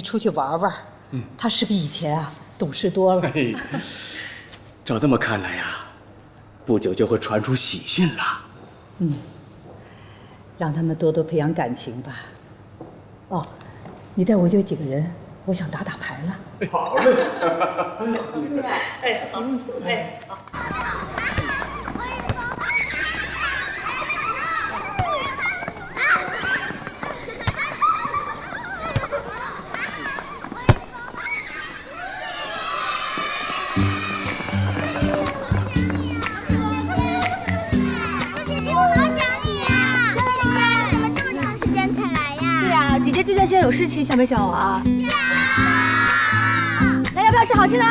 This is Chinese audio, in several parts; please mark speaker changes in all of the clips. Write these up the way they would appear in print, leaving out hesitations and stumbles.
Speaker 1: 出去玩玩。他是比以前啊懂事多了。
Speaker 2: 照这么看来呀，不久就会传出喜讯了。
Speaker 1: 让他们多多培养感情吧。哦，你带我约几个人，我想打打牌了。
Speaker 2: 好嘞。
Speaker 1: 哎，好，哎，好。
Speaker 3: 姐姐这段时间有事情，想没想我啊？那要不要吃好吃的？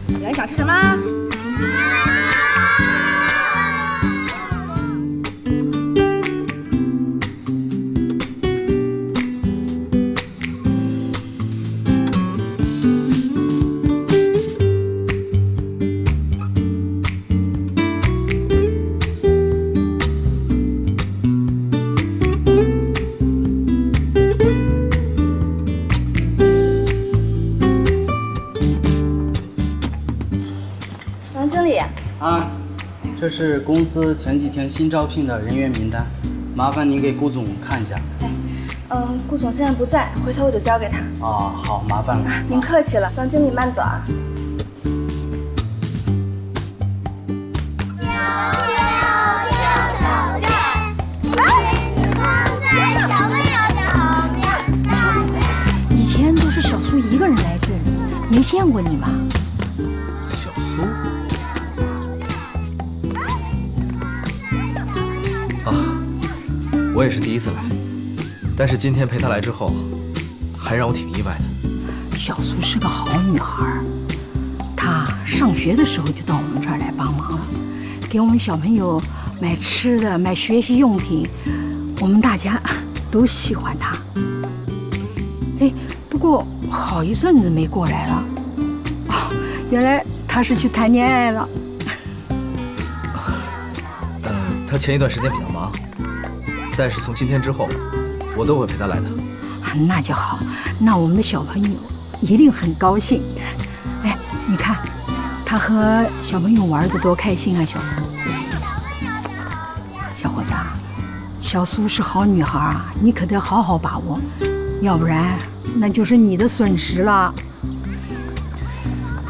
Speaker 3: 你还想吃什么？
Speaker 4: 王经理，
Speaker 5: 啊，这是公司前几天新招聘的人员名单，麻烦您给顾总看一下。
Speaker 4: 顾总现在不在，回头我就交给他。
Speaker 5: 啊，好，麻烦了。
Speaker 4: 您客气了，王经理慢走啊。
Speaker 3: 以前都是小苏一个人来这里，没见过你吗？
Speaker 6: 小苏。啊，我也是第一次来，但是今天陪她来之后，还让我挺意外的。
Speaker 3: 小苏是个好女孩，她上学的时候就到我们这儿来帮忙了，给我们小朋友买吃的、买学习用品，我们大家都喜欢她。哎，不过好一阵子没过来了，哦，原来她是去谈恋爱了。
Speaker 6: 她前一段时间比较忙，但是从今天之后，我都会陪她来的。
Speaker 3: 那就好，那我们的小朋友一定很高兴。哎，你看，他和小朋友玩得多开心啊，小苏。小伙子啊，小苏是好女孩啊，你可得好好把握，要不然那就是你的损失了。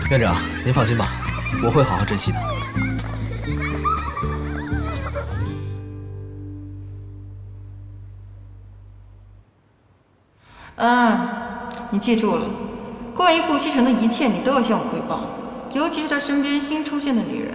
Speaker 6: 院长，您放心吧，我会好好珍惜的。
Speaker 7: 你记住了，关于顾西城的一切你都要向我汇报，尤其是他身边新出现的女人。